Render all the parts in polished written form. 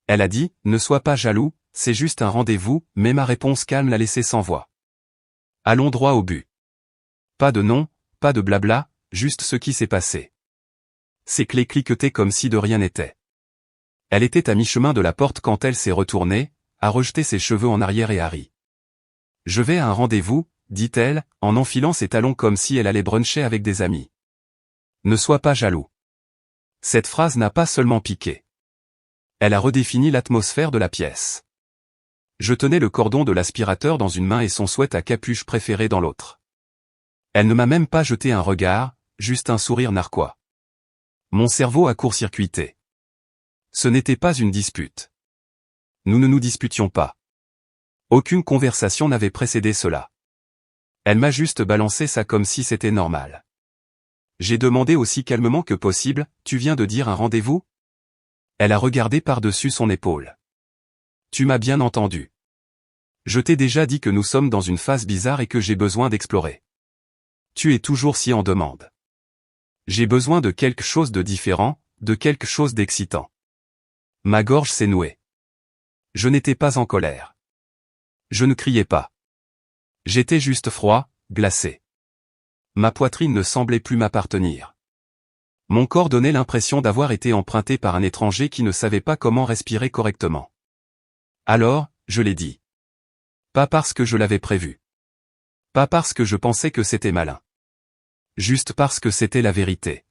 Elle a dit, ne sois pas jaloux, c'est juste un rendez-vous, mais ma réponse calme l'a laissé sans voix. Allons droit au but. Pas de nom, pas de blabla, juste ce qui s'est passé. Ses clés cliquetaient comme si de rien n'était. Elle était à mi-chemin de la porte quand elle s'est retournée, a rejeté ses cheveux en arrière et a ri. Je vais à un rendez-vous, dit-elle, en enfilant ses talons comme si elle allait bruncher avec des amis. Ne sois pas jaloux. Cette phrase n'a pas seulement piqué. Elle a redéfini l'atmosphère de la pièce. Je tenais le cordon de l'aspirateur dans une main et son sweat à capuche préféré dans l'autre. Elle ne m'a même pas jeté un regard, juste un sourire narquois. Mon cerveau a court-circuité. Ce n'était pas une dispute. Nous ne nous disputions pas. Aucune conversation n'avait précédé cela. Elle m'a juste balancé ça comme si c'était normal. J'ai demandé aussi calmement que possible, tu viens de dire un rendez-vous ? Elle a regardé par-dessus son épaule. Tu m'as bien entendu. Je t'ai déjà dit que nous sommes dans une phase bizarre et que j'ai besoin d'explorer. Tu es toujours si en demande. J'ai besoin de quelque chose de différent, de quelque chose d'excitant. Ma gorge s'est nouée. Je n'étais pas en colère. Je ne criais pas. J'étais juste froid, glacé. Ma poitrine ne semblait plus m'appartenir. Mon corps donnait l'impression d'avoir été emprunté par un étranger qui ne savait pas comment respirer correctement. Alors, je l'ai dit. Pas parce que je l'avais prévu. Pas parce que je pensais que c'était malin. Juste parce que c'était la vérité.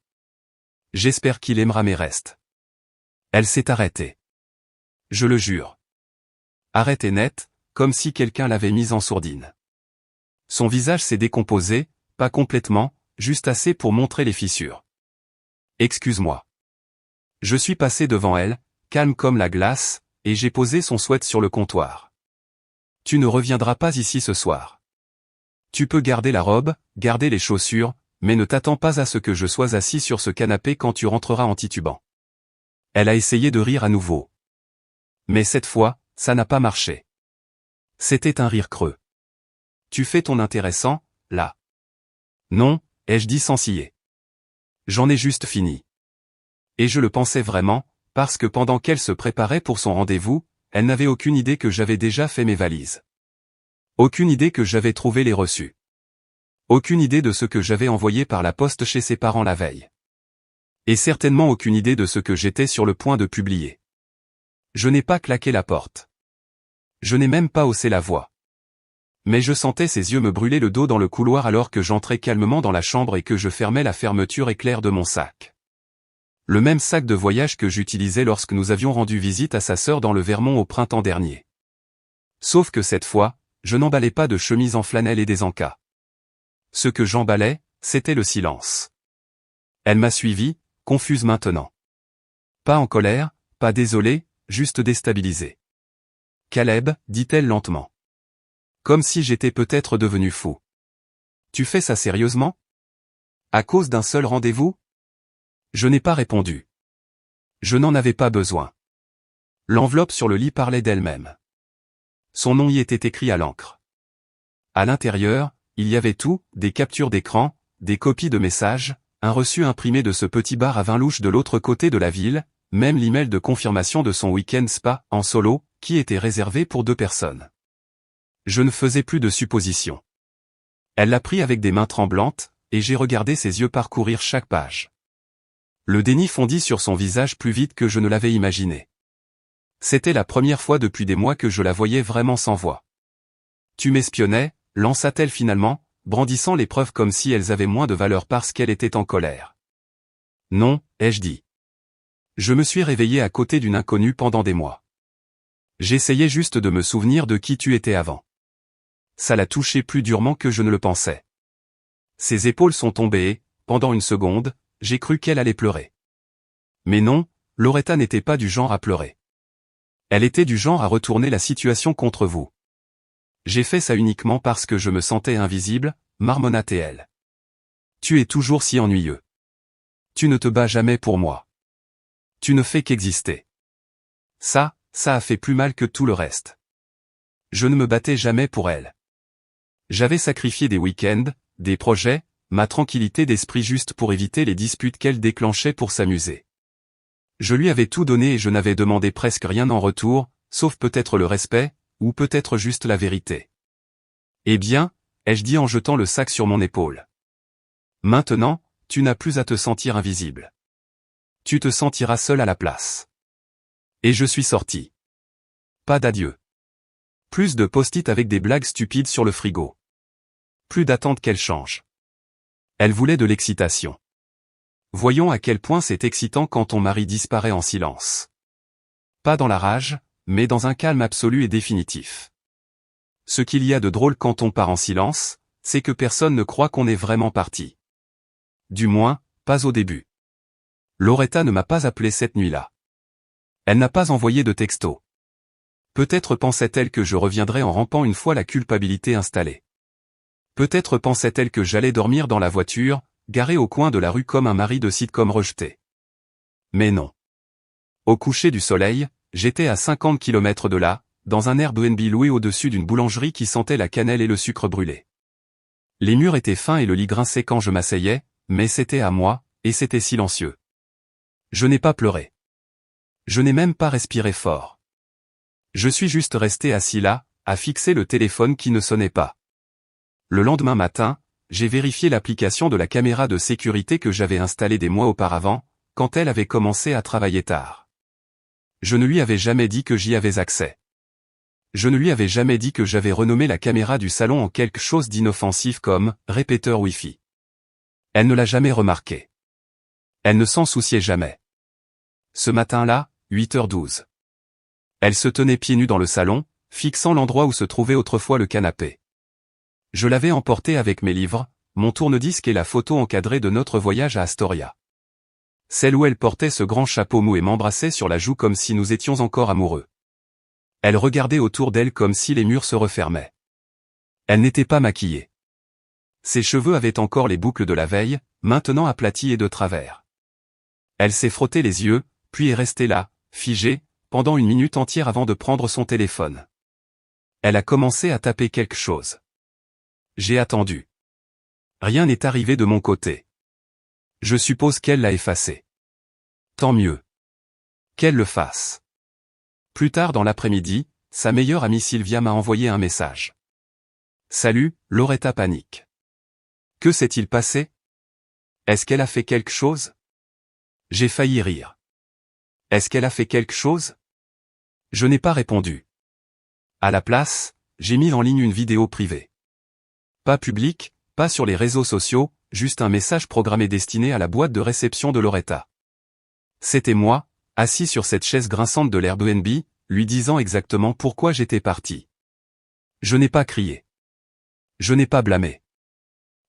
J'espère qu'il aimera mes restes. Elle s'est arrêtée. Je le jure. Arrêtée net, comme si quelqu'un l'avait mise en sourdine. Son visage s'est décomposé, pas complètement, juste assez pour montrer les fissures. Excuse-moi. Je suis passé devant elle, calme comme la glace, et j'ai posé son sweat sur le comptoir. Tu ne reviendras pas ici ce soir. Tu peux garder la robe, garder les chaussures, mais ne t'attends pas à ce que je sois assis sur ce canapé quand tu rentreras en titubant. Elle a essayé de rire à nouveau. Mais cette fois, ça n'a pas marché. C'était un rire creux. Tu fais ton intéressant, là. Non, ai-je dit sans ciller. J'en ai juste fini. Et je le pensais vraiment, parce que pendant qu'elle se préparait pour son rendez-vous, elle n'avait aucune idée que j'avais déjà fait mes valises. Aucune idée que j'avais trouvé les reçus. Aucune idée de ce que j'avais envoyé par la poste chez ses parents la veille. Et certainement aucune idée de ce que j'étais sur le point de publier. Je n'ai pas claqué la porte. Je n'ai même pas haussé la voix. Mais je sentais ses yeux me brûler le dos dans le couloir alors que j'entrais calmement dans la chambre et que je fermais la fermeture éclair de mon sac. Le même sac de voyage que j'utilisais lorsque nous avions rendu visite à sa sœur dans le Vermont au printemps dernier. Sauf que cette fois, je n'emballais pas de chemise en flanelle et des encas. Ce que j'emballais, c'était le silence. Elle m'a suivi, confuse maintenant. Pas en colère, pas désolée, juste déstabilisée. Caleb, dit-elle lentement. Comme si j'étais peut-être devenu fou. Tu fais ça sérieusement ? À cause d'un seul rendez-vous ? Je n'ai pas répondu. Je n'en avais pas besoin. L'enveloppe sur le lit parlait d'elle-même. Son nom y était écrit à l'encre. À l'intérieur, il y avait tout, des captures d'écran, des copies de messages, un reçu imprimé de ce petit bar à vin louche de l'autre côté de la ville, même l'email de confirmation de son week-end spa, en solo, qui était réservé pour 2 personnes. Je ne faisais plus de suppositions. Elle l'a pris avec des mains tremblantes, et j'ai regardé ses yeux parcourir chaque page. Le déni fondit sur son visage plus vite que je ne l'avais imaginé. C'était la première fois depuis des mois que je la voyais vraiment sans voix. Tu m'espionnais, lança-t-elle finalement, brandissant les preuves comme si elles avaient moins de valeur parce qu'elle était en colère. Non, ai-je dit. Je me suis réveillé à côté d'une inconnue pendant des mois. J'essayais juste de me souvenir de qui tu étais avant. Ça l'a touché plus durement que je ne le pensais. Ses épaules sont tombées et, pendant une seconde, j'ai cru qu'elle allait pleurer. Mais non, Loretta n'était pas du genre à pleurer. Elle était du genre à retourner la situation contre vous. J'ai fait ça uniquement parce que je me sentais invisible, marmonna-t-elle. Tu es toujours si ennuyeux. Tu ne te bats jamais pour moi. Tu ne fais qu'exister. Ça a fait plus mal que tout le reste. Je ne me battais jamais pour elle. J'avais sacrifié des week-ends, des projets, ma tranquillité d'esprit juste pour éviter les disputes qu'elle déclenchait pour s'amuser. Je lui avais tout donné et je n'avais demandé presque rien en retour, sauf peut-être le respect, ou peut-être juste la vérité. Eh bien, ai-je dit en jetant le sac sur mon épaule. Maintenant, tu n'as plus à te sentir invisible. Tu te sentiras seul à la place. Et je suis sorti. Pas d'adieu. Plus de post-it avec des blagues stupides sur le frigo. Plus d'attente qu'elle change. Elle voulait de l'excitation. Voyons à quel point c'est excitant quand ton mari disparaît en silence. Pas dans la rage, mais dans un calme absolu et définitif. Ce qu'il y a de drôle quand on part en silence, c'est que personne ne croit qu'on est vraiment parti. Du moins, pas au début. Loretta ne m'a pas appelé cette nuit-là. Elle n'a pas envoyé de texto. Peut-être pensait-elle que je reviendrais en rampant une fois la culpabilité installée. Peut-être pensait-elle que j'allais dormir dans la voiture, garée au coin de la rue comme un mari de sitcom rejeté. Mais non. Au coucher du soleil, j'étais à 50 km de là, dans un Airbnb loué au-dessus d'une boulangerie qui sentait la cannelle et le sucre brûlé. Les murs étaient fins et le lit grinçait quand je m'asseyais, mais c'était à moi, et c'était silencieux. Je n'ai pas pleuré. Je n'ai même pas respiré fort. Je suis juste resté assis là, à fixer le téléphone qui ne sonnait pas. Le lendemain matin, j'ai vérifié l'application de la caméra de sécurité que j'avais installée des mois auparavant, quand elle avait commencé à travailler tard. Je ne lui avais jamais dit que j'y avais accès. Je ne lui avais jamais dit que j'avais renommé la caméra du salon en quelque chose d'inoffensif comme « répéteur Wi-Fi ». Elle ne l'a jamais remarqué. Elle ne s'en souciait jamais. Ce matin-là, 8h12. Elle se tenait pieds nus dans le salon, fixant l'endroit où se trouvait autrefois le canapé. Je l'avais emportée avec mes livres, mon tourne-disque et la photo encadrée de notre voyage à Astoria. Celle où elle portait ce grand chapeau mou et m'embrassait sur la joue comme si nous étions encore amoureux. Elle regardait autour d'elle comme si les murs se refermaient. Elle n'était pas maquillée. Ses cheveux avaient encore les boucles de la veille, maintenant aplatis et de travers. Elle s'est frotté les yeux, puis est restée là, figée, pendant une minute entière avant de prendre son téléphone. Elle a commencé à taper quelque chose. J'ai attendu. Rien n'est arrivé de mon côté. Je suppose qu'elle l'a effacé. Tant mieux. Qu'elle le fasse. Plus tard dans l'après-midi, sa meilleure amie Sylvia m'a envoyé un message. Salut, Loretta panique. Que s'est-il passé? Est-ce qu'elle a fait quelque chose? J'ai failli rire. Est-ce qu'elle a fait quelque chose? Je n'ai pas répondu. À la place, j'ai mis en ligne une vidéo privée. Pas publique, pas sur les réseaux sociaux, juste un message programmé destiné à la boîte de réception de Loretta. C'était moi, assis sur cette chaise grinçante de l'Airbnb, lui disant exactement pourquoi j'étais parti. Je n'ai pas crié. Je n'ai pas blâmé.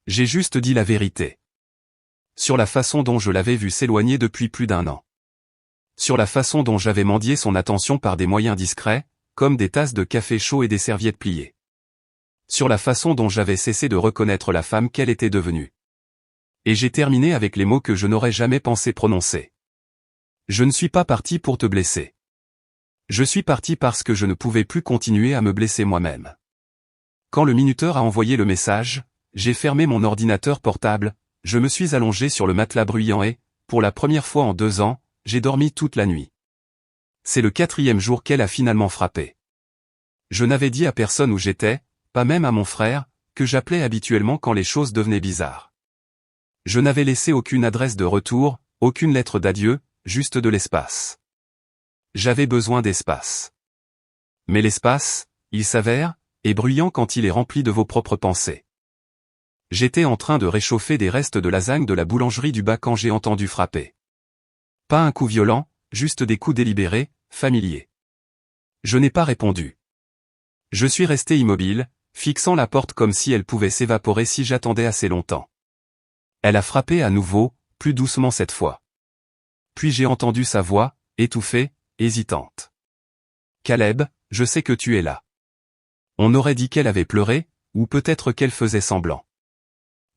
J'ai juste dit la vérité. Sur la façon dont je l'avais vue s'éloigner depuis plus d'1 an. Sur la façon dont j'avais mendié son attention par des moyens discrets, comme des tasses de café chaud et des serviettes pliées. Sur la façon dont j'avais cessé de reconnaître la femme qu'elle était devenue. Et j'ai terminé avec les mots que je n'aurais jamais pensé prononcer. Je ne suis pas parti pour te blesser. Je suis parti parce que je ne pouvais plus continuer à me blesser moi-même. Quand le minuteur a envoyé le message, j'ai fermé mon ordinateur portable, je me suis allongé sur le matelas bruyant et, pour la première fois en 2 ans, j'ai dormi toute la nuit. C'est le 4e jour qu'elle a finalement frappé. Je n'avais dit à personne où j'étais, pas même à mon frère, que j'appelais habituellement quand les choses devenaient bizarres. Je n'avais laissé aucune adresse de retour, aucune lettre d'adieu, juste de l'espace. J'avais besoin d'espace. Mais l'espace, il s'avère, est bruyant quand il est rempli de vos propres pensées. J'étais en train de réchauffer des restes de lasagne de la boulangerie du bas quand j'ai entendu frapper. Pas un coup violent, juste des coups délibérés, familiers. Je n'ai pas répondu. Je suis resté immobile, fixant la porte comme si elle pouvait s'évaporer si j'attendais assez longtemps. Elle a frappé à nouveau, plus doucement cette fois. Puis j'ai entendu sa voix, étouffée, hésitante. Caleb, je sais que tu es là. On aurait dit qu'elle avait pleuré, ou peut-être qu'elle faisait semblant.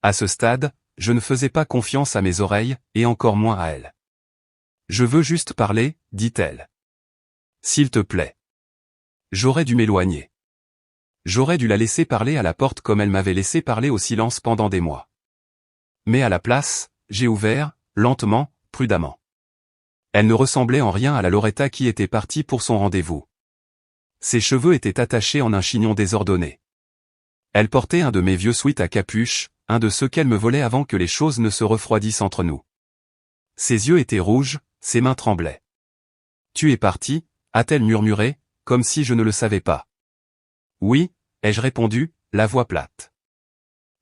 À ce stade, je ne faisais pas confiance à mes oreilles, et encore moins à elle. Je veux juste parler, dit-elle. S'il te plaît. J'aurais dû m'éloigner. J'aurais dû la laisser parler à la porte comme elle m'avait laissé parler au silence pendant des mois. Mais à la place, j'ai ouvert, lentement, prudemment. Elle ne ressemblait en rien à la Loretta qui était partie pour son rendez-vous. Ses cheveux étaient attachés en un chignon désordonné. Elle portait un de mes vieux sweats à capuche, un de ceux qu'elle me volait avant que les choses ne se refroidissent entre nous. Ses yeux étaient rouges, ses mains tremblaient. « Tu es parti ?» a-t-elle murmuré, comme si je ne le savais pas. « Oui » ai-je répondu, la voix plate.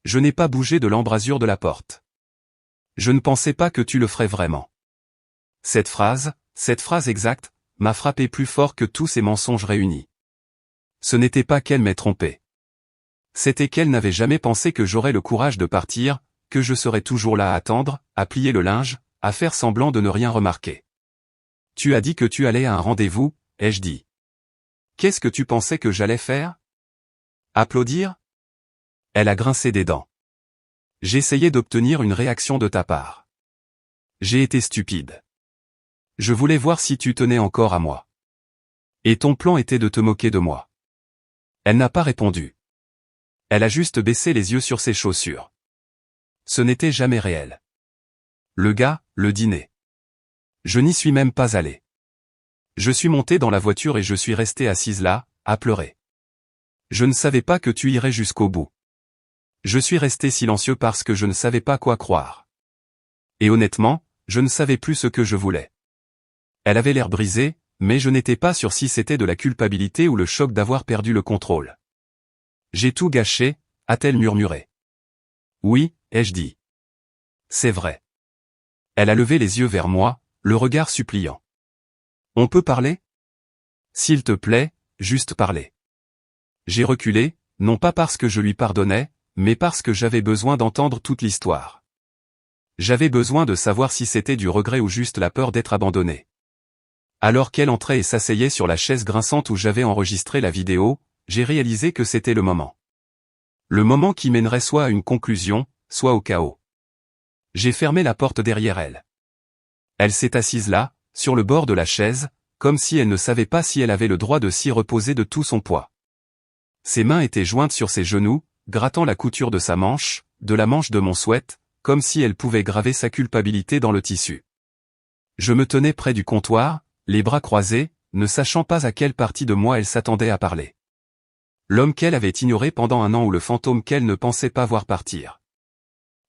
Je n'ai pas bougé de l'embrasure de la porte. Je ne pensais pas que tu le ferais vraiment. Cette phrase exacte, m'a frappé plus fort que tous ces mensonges réunis. Ce n'était pas qu'elle m'ait trompé. C'était qu'elle n'avait jamais pensé que j'aurais le courage de partir, que je serais toujours là à attendre, à plier le linge, à faire semblant de ne rien remarquer. Tu as dit que tu allais à un rendez-vous, ai-je dit. Qu'est-ce que tu pensais que j'allais faire? Applaudir? Elle a grincé des dents. J'essayais d'obtenir une réaction de ta part. J'ai été stupide. Je voulais voir si tu tenais encore à moi. Et ton plan était de te moquer de moi. Elle n'a pas répondu. Elle a juste baissé les yeux sur ses chaussures. Ce n'était jamais réel. Le gars, le dîner. Je n'y suis même pas allé. Je suis monté dans la voiture et je suis resté assise là, à pleurer. Je ne savais pas que tu irais jusqu'au bout. Je suis resté silencieux parce que je ne savais pas quoi croire. Et honnêtement, je ne savais plus ce que je voulais. Elle avait l'air brisée, mais je n'étais pas sûr si c'était de la culpabilité ou le choc d'avoir perdu le contrôle. J'ai tout gâché, a-t-elle murmuré. Oui, ai-je dit. C'est vrai. Elle a levé les yeux vers moi, le regard suppliant. On peut parler? S'il te plaît, juste parler. J'ai reculé, non pas parce que je lui pardonnais, mais parce que j'avais besoin d'entendre toute l'histoire. J'avais besoin de savoir si c'était du regret ou juste la peur d'être abandonné. Alors qu'elle entrait et s'asseyait sur la chaise grinçante où j'avais enregistré la vidéo, j'ai réalisé que c'était le moment. Le moment qui mènerait soit à une conclusion, soit au chaos. J'ai fermé la porte derrière elle. Elle s'est assise là, sur le bord de la chaise, comme si elle ne savait pas si elle avait le droit de s'y reposer de tout son poids. Ses mains étaient jointes sur ses genoux, grattant la couture de sa manche, de la manche de mon sweat, comme si elle pouvait graver sa culpabilité dans le tissu. Je me tenais près du comptoir, les bras croisés, ne sachant pas à quelle partie de moi elle s'attendait à parler. L'homme qu'elle avait ignoré pendant un an ou le fantôme qu'elle ne pensait pas voir partir.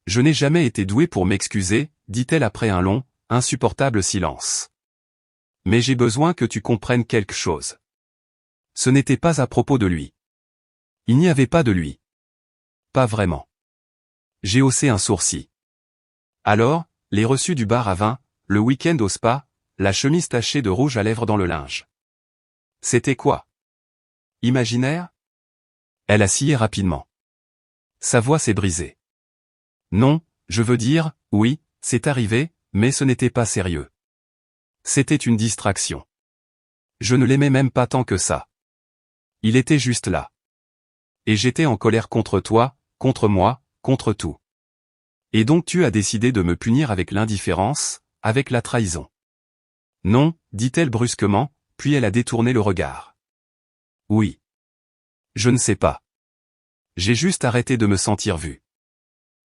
Je n'ai jamais été doué pour m'excuser, dit-elle après un long, insupportable silence. Mais j'ai besoin que tu comprennes quelque chose. Ce n'était pas à propos de lui. Il n'y avait pas de lui. Pas vraiment. J'ai haussé un sourcil. Alors, les reçus du bar à vin, le week-end au spa, la chemise tachée de rouge à lèvres dans le linge. C'était quoi? Imaginaire? Elle a scié rapidement. Sa voix s'est brisée. Non, je veux dire, oui, c'est arrivé, mais ce n'était pas sérieux. C'était une distraction. Je ne l'aimais même pas tant que ça. Il était juste là. Et j'étais en colère contre toi, contre moi, contre tout. Et donc tu as décidé de me punir avec l'indifférence, avec la trahison. Non, dit-elle brusquement, puis elle a détourné le regard. Oui. Je ne sais pas. J'ai juste arrêté de me sentir vu.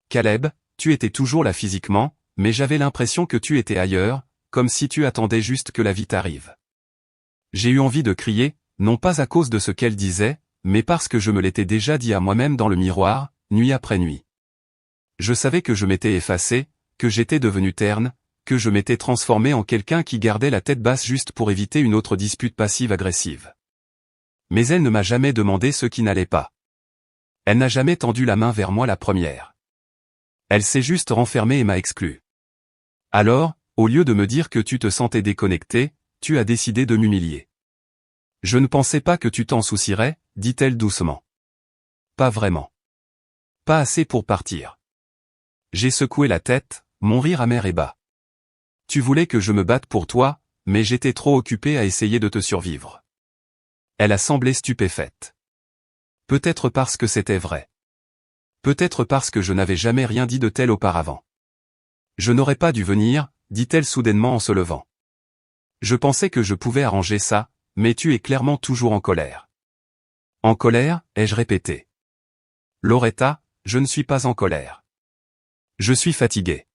Caleb, tu étais toujours là physiquement, mais j'avais l'impression que tu étais ailleurs, comme si tu attendais juste que la vie t'arrive. J'ai eu envie de crier, non pas à cause de ce qu'elle disait, mais parce que je me l'étais déjà dit à moi-même dans le miroir, nuit après nuit. Je savais que je m'étais effacé, que j'étais devenu terne, que je m'étais transformé en quelqu'un qui gardait la tête basse juste pour éviter une autre dispute passive-agressive. Mais elle ne m'a jamais demandé ce qui n'allait pas. Elle n'a jamais tendu la main vers moi la première. Elle s'est juste renfermée et m'a exclu. Alors, au lieu de me dire que tu te sentais déconnecté, tu as décidé de m'humilier. Je ne pensais pas que tu t'en soucierais, dit-elle doucement. Pas vraiment. Pas assez pour partir. J'ai secoué la tête, mon rire amer et bas. Tu voulais que je me batte pour toi, mais j'étais trop occupé à essayer de te survivre. Elle a semblé stupéfaite. Peut-être parce que c'était vrai. Peut-être parce que je n'avais jamais rien dit de tel auparavant. Je n'aurais pas dû venir, dit-elle soudainement en se levant. Je pensais que je pouvais arranger ça, mais tu es clairement toujours en colère. En colère, ai-je répété. Loretta, je ne suis pas en colère. Je suis fatigué.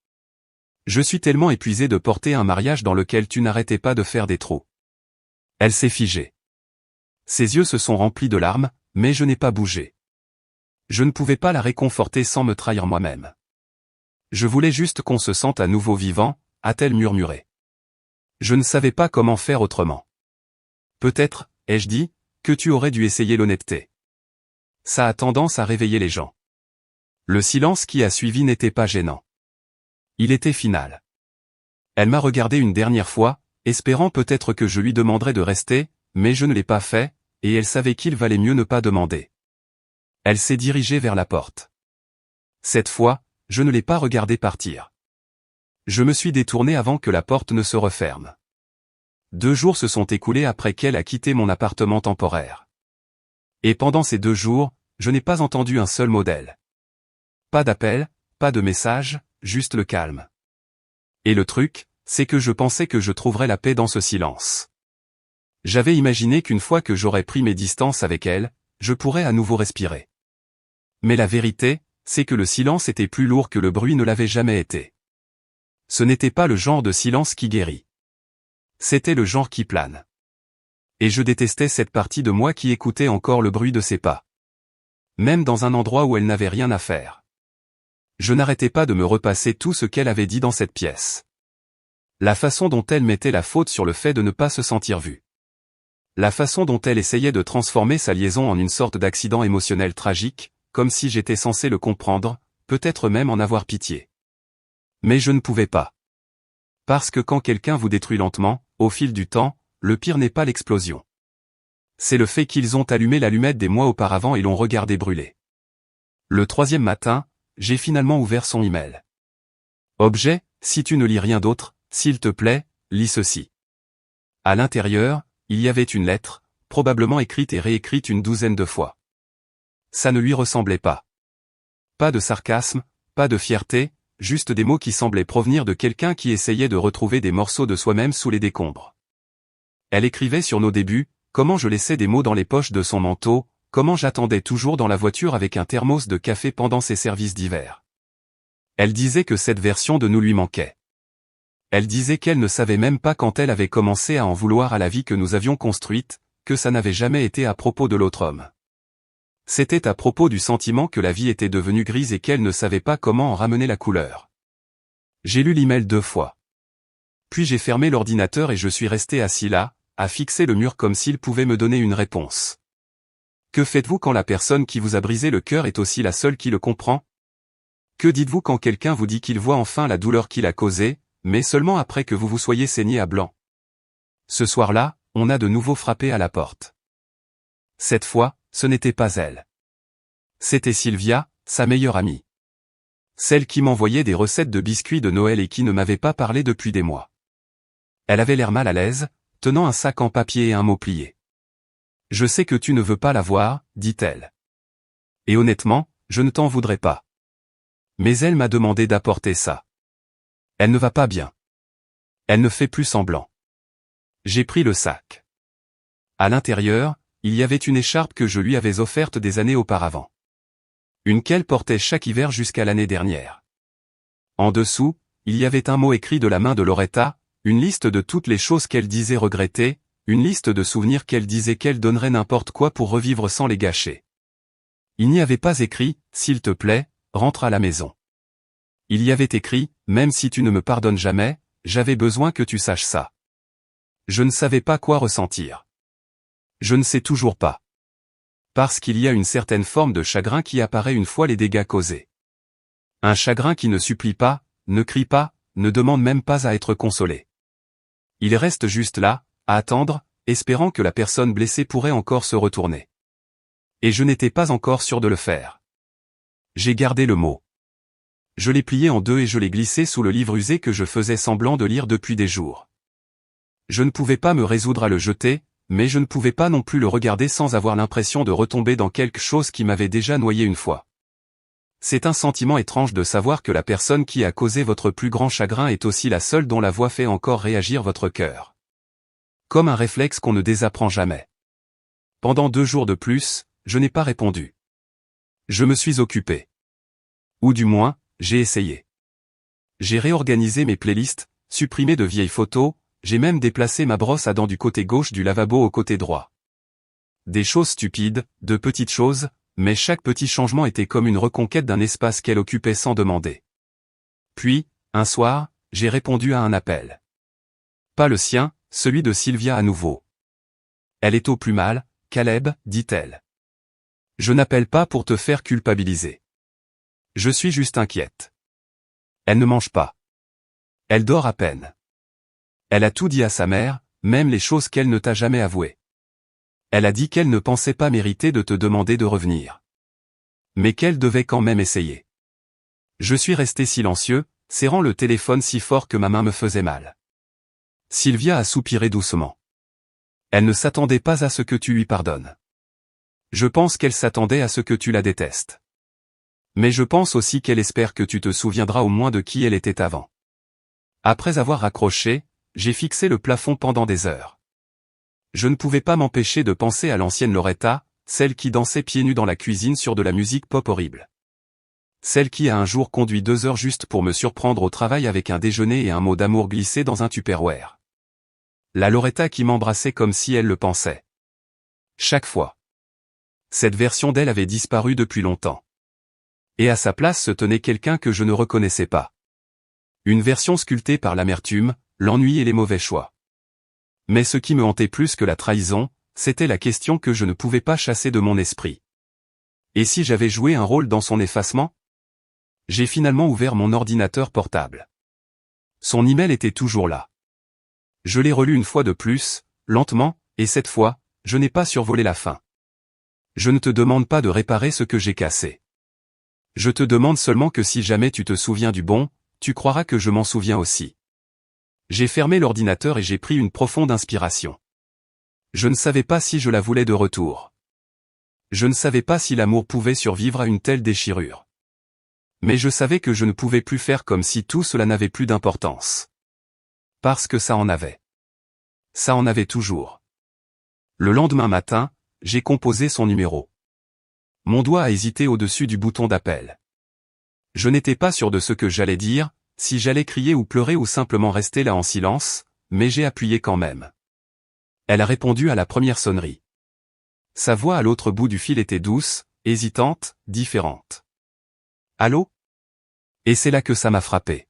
Je suis tellement épuisé de porter un mariage dans lequel tu n'arrêtais pas de faire des trous. Elle s'est figée. Ses yeux se sont remplis de larmes, mais je n'ai pas bougé. Je ne pouvais pas la réconforter sans me trahir moi-même. Je voulais juste qu'on se sente à nouveau vivant, a-t-elle murmuré. Je ne savais pas comment faire autrement. Peut-être, ai-je dit, que tu aurais dû essayer l'honnêteté. Ça a tendance à réveiller les gens. Le silence qui a suivi n'était pas gênant. Il était final. Elle m'a regardé une dernière fois, espérant peut-être que je lui demanderais de rester, mais je ne l'ai pas fait, et elle savait qu'il valait mieux ne pas demander. Elle s'est dirigée vers la porte. Cette fois, je ne l'ai pas regardée partir. Je me suis détourné avant que la porte ne se referme. 2 jours se sont écoulés après qu'elle a quitté mon appartement temporaire. Et pendant ces 2 jours, je n'ai pas entendu un seul mot d'elle. Pas d'appel, pas de message, juste le calme. Et le truc, c'est que je pensais que je trouverais la paix dans ce silence. J'avais imaginé qu'une fois que j'aurais pris mes distances avec elle, je pourrais à nouveau respirer. Mais la vérité, c'est que le silence était plus lourd que le bruit ne l'avait jamais été. Ce n'était pas le genre de silence qui guérit. C'était le genre qui plane. Et je détestais cette partie de moi qui écoutait encore le bruit de ses pas. Même dans un endroit où elle n'avait rien à faire. Je n'arrêtais pas de me repasser tout ce qu'elle avait dit dans cette pièce. La façon dont elle mettait la faute sur le fait de ne pas se sentir vue. La façon dont elle essayait de transformer sa liaison en une sorte d'accident émotionnel tragique, comme si j'étais censé le comprendre, peut-être même en avoir pitié. Mais je ne pouvais pas. Parce que quand quelqu'un vous détruit lentement, au fil du temps, le pire n'est pas l'explosion. C'est le fait qu'ils ont allumé l'allumette des mois auparavant et l'ont regardé brûler. Le 3e matin, j'ai finalement ouvert son email. Objet, si tu ne lis rien d'autre, s'il te plaît, lis ceci. À l'intérieur, il y avait une lettre, probablement écrite et réécrite une 12aine de fois. Ça ne lui ressemblait pas. Pas de sarcasme, pas de fierté, juste des mots qui semblaient provenir de quelqu'un qui essayait de retrouver des morceaux de soi-même sous les décombres. Elle écrivait sur nos débuts, comment je laissais des mots dans les poches de son manteau, comment j'attendais toujours dans la voiture avec un thermos de café pendant ses services d'hiver. Elle disait que cette version de nous lui manquait. Elle disait qu'elle ne savait même pas quand elle avait commencé à en vouloir à la vie que nous avions construite, que ça n'avait jamais été à propos de l'autre homme. C'était à propos du sentiment que la vie était devenue grise et qu'elle ne savait pas comment en ramener la couleur. J'ai lu l'email 2 fois. Puis j'ai fermé l'ordinateur et je suis resté assis là, à fixer le mur comme s'il pouvait me donner une réponse. Que faites-vous quand la personne qui vous a brisé le cœur est aussi la seule qui le comprend? Que dites-vous quand quelqu'un vous dit qu'il voit enfin la douleur qu'il a causée, mais seulement après que vous vous soyez saigné à blanc? Ce soir-là, on a de nouveau frappé à la porte. Cette fois, ce n'était pas elle. C'était Sylvia, sa meilleure amie. Celle qui m'envoyait des recettes de biscuits de Noël et qui ne m'avait pas parlé depuis des mois. Elle avait l'air mal à l'aise, tenant un sac en papier et un mot plié. « Je sais que tu ne veux pas la voir, dit-elle. Et honnêtement, je ne t'en voudrais pas. Mais elle m'a demandé d'apporter ça. Elle ne va pas bien. Elle ne fait plus semblant. » J'ai pris le sac. À l'intérieur, il y avait une écharpe que je lui avais offerte des années auparavant. Une qu'elle portait chaque hiver jusqu'à l'année dernière. En dessous, il y avait un mot écrit de la main de Loretta, une liste de toutes les choses qu'elle disait regretter, une liste de souvenirs qu'elle disait qu'elle donnerait n'importe quoi pour revivre sans les gâcher. Il n'y avait pas écrit « S'il te plaît, rentre à la maison ». Il y avait écrit « Même si tu ne me pardonnes jamais, j'avais besoin que tu saches ça ». Je ne savais pas quoi ressentir. Je ne sais toujours pas. Parce qu'il y a une certaine forme de chagrin qui apparaît une fois les dégâts causés. Un chagrin qui ne supplie pas, ne crie pas, ne demande même pas à être consolé. Il reste juste là, à attendre, espérant que la personne blessée pourrait encore se retourner. Et je n'étais pas encore sûr de le faire. J'ai gardé le mot. Je l'ai plié en 2 et je l'ai glissé sous le livre usé que je faisais semblant de lire depuis des jours. Je ne pouvais pas me résoudre à le jeter, mais je ne pouvais pas non plus le regarder sans avoir l'impression de retomber dans quelque chose qui m'avait déjà noyé une fois. C'est un sentiment étrange de savoir que la personne qui a causé votre plus grand chagrin est aussi la seule dont la voix fait encore réagir votre cœur. Comme un réflexe qu'on ne désapprend jamais. Pendant 2 jours de plus, je n'ai pas répondu. Je me suis occupé. Ou du moins, j'ai essayé. J'ai réorganisé mes playlists, supprimé de vieilles photos, j'ai même déplacé ma brosse à dents du côté gauche du lavabo au côté droit. Des choses stupides, de petites choses, mais chaque petit changement était comme une reconquête d'un espace qu'elle occupait sans demander. Puis, un soir, j'ai répondu à un appel. Pas le sien, celui de Sylvia à nouveau. Elle est au plus mal, Caleb, dit-elle. Je n'appelle pas pour te faire culpabiliser. Je suis juste inquiète. Elle ne mange pas. Elle dort à peine. Elle a tout dit à sa mère, même les choses qu'elle ne t'a jamais avouées. Elle a dit qu'elle ne pensait pas mériter de te demander de revenir. Mais qu'elle devait quand même essayer. Je suis resté silencieux, serrant le téléphone si fort que ma main me faisait mal. Sylvia a soupiré doucement. Elle ne s'attendait pas à ce que tu lui pardonnes. Je pense qu'elle s'attendait à ce que tu la détestes. Mais je pense aussi qu'elle espère que tu te souviendras au moins de qui elle était avant. Après avoir raccroché, j'ai fixé le plafond pendant des heures. Je ne pouvais pas m'empêcher de penser à l'ancienne Loretta, celle qui dansait pieds nus dans la cuisine sur de la musique pop horrible. Celle qui a un jour conduit 2 heures juste pour me surprendre au travail avec un déjeuner et un mot d'amour glissé dans un Tupperware. La Loretta qui m'embrassait comme si elle le pensait. Chaque fois. Cette version d'elle avait disparu depuis longtemps. Et à sa place se tenait quelqu'un que je ne reconnaissais pas. Une version sculptée par l'amertume, l'ennui et les mauvais choix. Mais ce qui me hantait plus que la trahison, c'était la question que je ne pouvais pas chasser de mon esprit. Et si j'avais joué un rôle dans son effacement? J'ai finalement ouvert mon ordinateur portable. Son email était toujours là. Je l'ai relu une fois de plus, lentement, et cette fois, je n'ai pas survolé la fin. Je ne te demande pas de réparer ce que j'ai cassé. Je te demande seulement que si jamais tu te souviens du bon, tu croiras que je m'en souviens aussi. J'ai fermé l'ordinateur et j'ai pris une profonde inspiration. Je ne savais pas si je la voulais de retour. Je ne savais pas si l'amour pouvait survivre à une telle déchirure. Mais je savais que je ne pouvais plus faire comme si tout cela n'avait plus d'importance. Parce que ça en avait. Ça en avait toujours. Le lendemain matin, j'ai composé son numéro. Mon doigt a hésité au-dessus du bouton d'appel. Je n'étais pas sûr de ce que j'allais dire, si j'allais crier ou pleurer ou simplement rester là en silence, mais j'ai appuyé quand même. Elle a répondu à la première sonnerie. Sa voix à l'autre bout du fil était douce, hésitante, différente. Allô? Et c'est là que ça m'a frappé.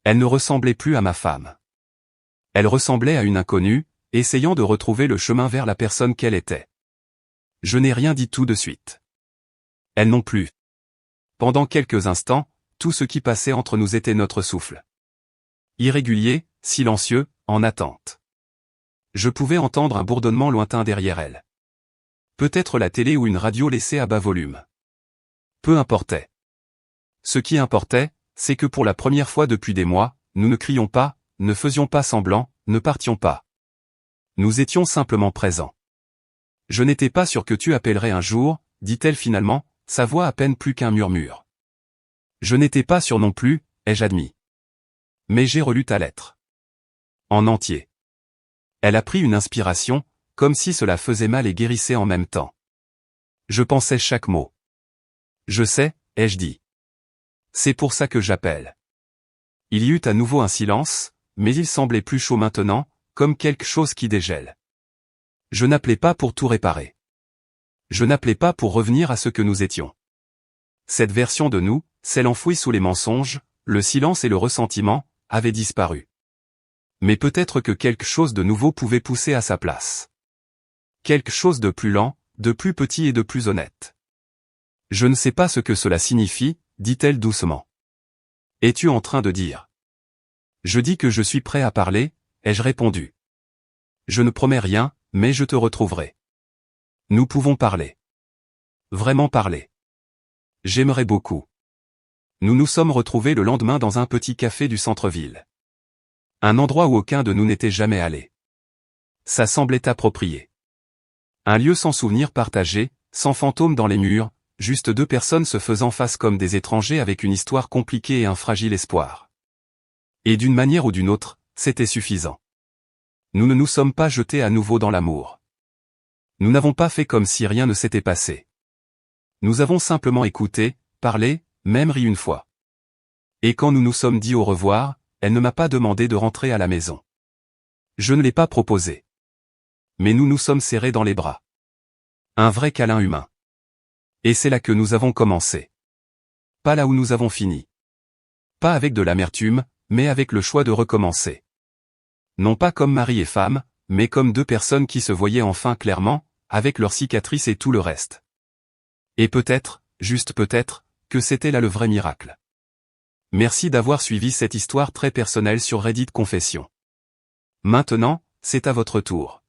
Elle ne ressemblait plus à ma femme. Elle ressemblait à une inconnue, essayant de retrouver le chemin vers la personne qu'elle était. Je n'ai rien dit tout de suite. Elle non plus. Pendant quelques instants, tout ce qui passait entre nous était notre souffle. Irrégulier, silencieux, en attente. Je pouvais entendre un bourdonnement lointain derrière elle. Peut-être la télé ou une radio laissée à bas volume. Peu importait. Ce qui importait, c'est que pour la première fois depuis des mois, nous ne crions pas, ne faisions pas semblant, ne partions pas. Nous étions simplement présents. Je n'étais pas sûr que tu appellerais un jour, dit-elle finalement, sa voix à peine plus qu'un murmure. Je n'étais pas sûr non plus, ai-je admis. Mais j'ai relu ta lettre. En entier. Elle a pris une inspiration, comme si cela faisait mal et guérissait en même temps. Je pensais chaque mot. Je sais, ai-je dit. C'est pour ça que j'appelle. Il y eut à nouveau un silence, mais il semblait plus chaud maintenant, comme quelque chose qui dégèle. Je n'appelais pas pour tout réparer. Je n'appelais pas pour revenir à ce que nous étions. Cette version de nous, celle enfouie sous les mensonges, le silence et le ressentiment, avait disparu. Mais peut-être que quelque chose de nouveau pouvait pousser à sa place. Quelque chose de plus lent, de plus petit et de plus honnête. Je ne sais pas ce que cela signifie, dit-elle doucement. Es-tu en train de dire? Je dis que je suis prêt à parler, ai-je répondu. Je ne promets rien, mais je te retrouverai. Nous pouvons parler. Vraiment parler. J'aimerais beaucoup. Nous nous sommes retrouvés le lendemain dans un petit café du centre-ville. Un endroit où aucun de nous n'était jamais allé. Ça semblait approprié. Un lieu sans souvenir partagé, sans fantômes dans les murs, juste 2 personnes se faisant face comme des étrangers avec une histoire compliquée et un fragile espoir. Et d'une manière ou d'une autre, c'était suffisant. Nous ne nous sommes pas jetés à nouveau dans l'amour. Nous n'avons pas fait comme si rien ne s'était passé. Nous avons simplement écouté, parlé, même ri une fois. Et quand nous nous sommes dit au revoir, elle ne m'a pas demandé de rentrer à la maison. Je ne l'ai pas proposé. Mais nous nous sommes serrés dans les bras. Un vrai câlin humain. Et c'est là que nous avons commencé. Pas là où nous avons fini. Pas avec de l'amertume, mais avec le choix de recommencer. Non pas comme mari et femme, mais comme deux personnes qui se voyaient enfin clairement, avec leurs cicatrices et tout le reste. Et peut-être, juste peut-être, que c'était là le vrai miracle. Merci d'avoir suivi cette histoire très personnelle sur Reddit Confessions. Maintenant, c'est à votre tour.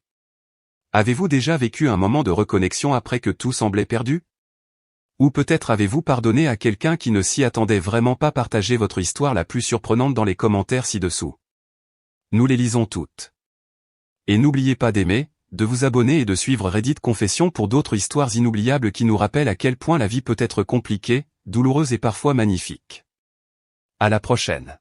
Avez-vous déjà vécu un moment de reconnexion après que tout semblait perdu? Ou peut-être avez-vous pardonné à quelqu'un qui ne s'y attendait vraiment pas? Partagez votre histoire la plus surprenante dans les commentaires ci-dessous. Nous les lisons toutes. Et n'oubliez pas d'aimer, de vous abonner et de suivre Reddit Confessions pour d'autres histoires inoubliables qui nous rappellent à quel point la vie peut être compliquée, douloureuse et parfois magnifique. À la prochaine.